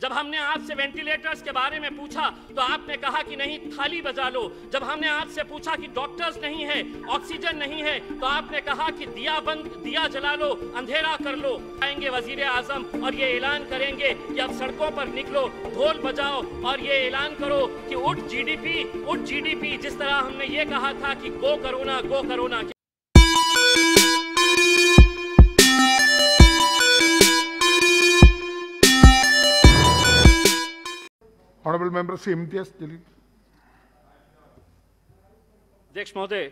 जब हमने आपसे वेंटिलेटर्स के बारे में पूछा तो आपने कहा कि नहीं, थाली बजा लो। जब हमने आपसे पूछा कि डॉक्टर्स नहीं है, ऑक्सीजन नहीं है, तो आपने कहा कि दिया जला लो, अंधेरा कर लो। आएंगे वजीर आजम और ये ऐलान करेंगे कि अब सड़कों पर निकलो, ढोल बजाओ और ये ऐलान करो कि उठ जीडीपी, जिस तरह हमने ये कहा था कि गो corona. Honorable Member Sri Imtiaz Jalil. अध्यक्ष महोदय,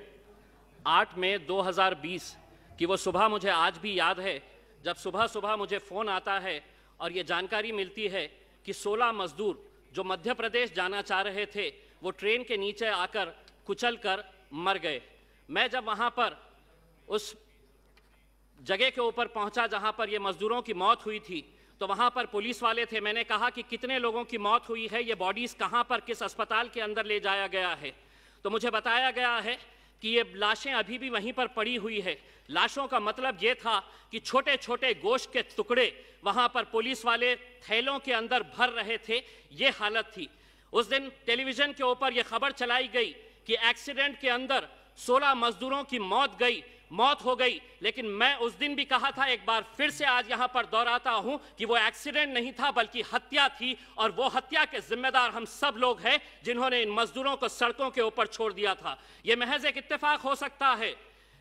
8 मई 2020 की वो सुबह मुझे आज भी याद है, जब सुबह मुझे फ़ोन आता है और ये जानकारी मिलती है कि 16 मजदूर जो मध्य प्रदेश जाना चाह रहे थे वो ट्रेन के नीचे आकर कुचल कर मर गए। मैं जब वहाँ पर उस जगह के ऊपर पहुँचा जहाँ पर ये मजदूरों की मौत हुई थी, तो वहाँ पर पुलिस वाले थे। मैंने कहा कि कितने लोगों की मौत हुई है, ये बॉडीज़ कहाँ पर, किस अस्पताल के अंदर ले जाया गया है। तो मुझे बताया गया है कि ये लाशें अभी भी वहीं पर पड़ी हुई है। लाशों का मतलब ये था कि छोटे छोटे गोश्त के टुकड़े वहाँ पर पुलिस वाले थैलों के अंदर भर रहे थे, ये हालत थी। उस दिन टेलीविज़न के ऊपर ये खबर चलाई गई कि एक्सीडेंट के अंदर 16 मजदूरों की मौत हो गई। लेकिन मैं उस दिन भी कहा था, एक बार फिर से आज यहाँ पर दोहराता हूँ कि वो एक्सीडेंट नहीं था बल्कि हत्या थी, और वो हत्या के जिम्मेदार हम सब लोग हैं जिन्होंने इन मजदूरों को सड़कों के ऊपर छोड़ दिया था। ये महज एक इत्तेफाक हो सकता है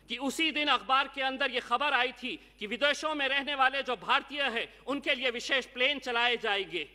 कि उसी दिन अखबार के अंदर ये खबर आई थी कि विदेशों में रहने वाले जो भारतीय हैं उनके लिए विशेष प्लेन चलाए जाएंगे।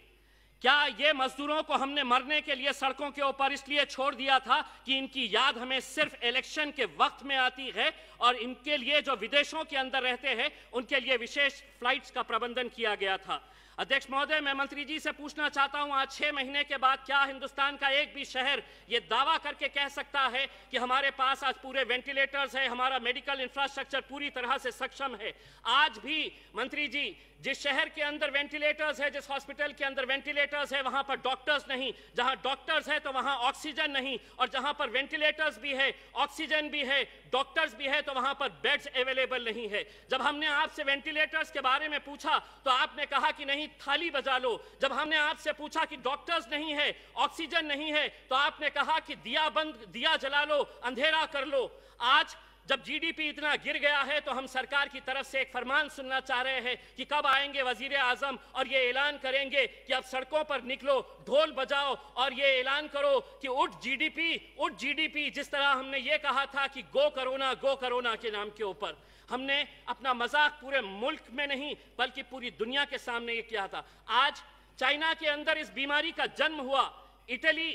क्या ये मजदूरों को हमने मरने के लिए सड़कों के ऊपर इसलिए छोड़ दिया था कि इनकी याद हमें सिर्फ इलेक्शन के वक्त में आती है, और इनके लिए जो विदेशों के अंदर रहते हैं उनके लिए विशेष फ्लाइट्स का प्रबंधन किया गया था? अध्यक्ष महोदय, मैं मंत्री जी से पूछना चाहता हूं, आज 6 महीने के बाद क्या हिंदुस्तान का एक भी शहर ये दावा करके कह सकता है कि हमारे पास आज पूरे वेंटिलेटर्स है, हमारा मेडिकल इंफ्रास्ट्रक्चर पूरी तरह से सक्षम है? आज भी मंत्री जी, जिस शहर के अंदर वेंटिलेटर्स है, जिस हॉस्पिटल के अंदर वेंटिलेटर्स है, वहां पर डॉक्टर्स नहीं। जहां डॉक्टर्स है तो वहां ऑक्सीजन नहीं, और जहां पर वेंटिलेटर्स भी है, ऑक्सीजन भी है, डॉक्टर्स भी है, तो वहां पर बेड्स अवेलेबल नहीं है। जब हमने आपसे वेंटिलेटर्स के बारे में पूछा तो आपने कहा कि नहीं, थाली बजा लो। जब हमने आपसे पूछा कि डॉक्टर्स नहीं है, ऑक्सीजन नहीं है, तो आपने कहा कि दिया जला लो, अंधेरा कर लो। आज जब जीडीपी इतना गिर गया है तो हम सरकार की तरफ से एक फरमान सुनना चाह रहे हैं कि कब आएंगे वजीर आजम और ये ऐलान करेंगे कि अब सड़कों पर निकलो, ढोल बजाओ और ये ऐलान करो कि उठ जीडीपी, जिस तरह हमने ये कहा था कि गो कोरोना के नाम के ऊपर। हमने अपना मजाक पूरे मुल्क में नहीं बल्कि पूरी दुनिया के सामने ये किया था। आज चाइना के अंदर इस बीमारी का जन्म हुआ, इटली,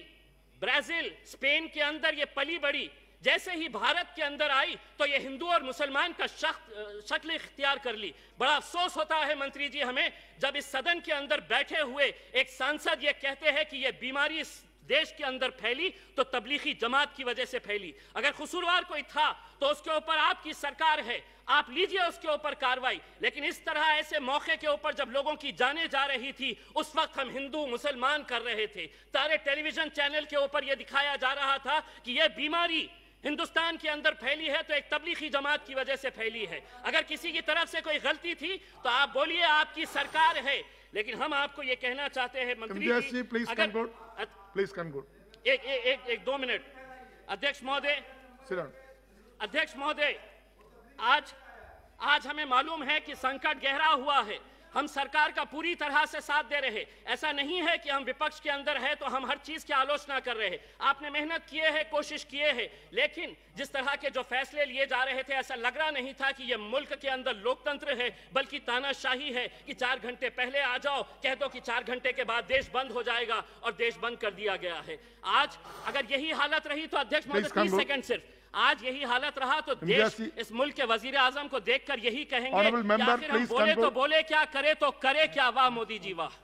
ब्राजील, स्पेन के अंदर ये पली बड़ी, जैसे ही भारत के अंदर आई तो ये हिंदू और मुसलमान का शक्ल इख्तियार कर ली। बड़ा अफसोस होता है मंत्री जी हमें, जब इस सदन के अंदर बैठे हुए एक सांसद ये कहते हैं कि ये बीमारी इस देश के अंदर फैली तो तबलीगी जमात की वजह से फैली। अगर कसूरवार कोई था तो उसके ऊपर आपकी सरकार है, आप लीजिए उसके ऊपर कार्रवाई। लेकिन इस तरह ऐसे मौके के ऊपर जब लोगों की जानें जा रही थी, उस वक्त हम हिंदू मुसलमान कर रहे थे। सारे टेलीविजन चैनल के ऊपर यह दिखाया जा रहा था कि यह बीमारी हिंदुस्तान के अंदर फैली है तो एक तबलीगी जमात की वजह से फैली है। अगर किसी की तरफ से कोई गलती थी तो आप बोलिए, आपकी सरकार है। लेकिन हम आपको ये कहना चाहते हैं मंत्री जी, प्लीज कंक्लूड। एक 2 मिनट। अध्यक्ष महोदय, आज हमें मालूम है कि संकट गहरा हुआ है। हम सरकार का पूरी तरह से साथ दे रहे। ऐसा नहीं है कि हम विपक्ष के अंदर है तो हम हर चीज की आलोचना कर रहे हैं। आपने मेहनत किए है, कोशिश किए है, लेकिन जिस तरह के जो फैसले लिए जा रहे थे ऐसा लग रहा नहीं था कि ये मुल्क के अंदर लोकतंत्र है बल्कि तानाशाही है कि 4 घंटे पहले आ जाओ, कह दो कि 4 घंटे के बाद देश बंद हो जाएगा और देश बंद कर दिया गया है। आज अगर यही हालत रही तो अध्यक्ष महोदय 30 सेकंड सिर्फ, आज यही हालत रहा तो देश इस मुल्क के वजीर आजम को देखकर यही कहेंगे कि आखिर हम बोले तो बोले क्या, करे तो करे क्या। वाह मोदी जी वाह।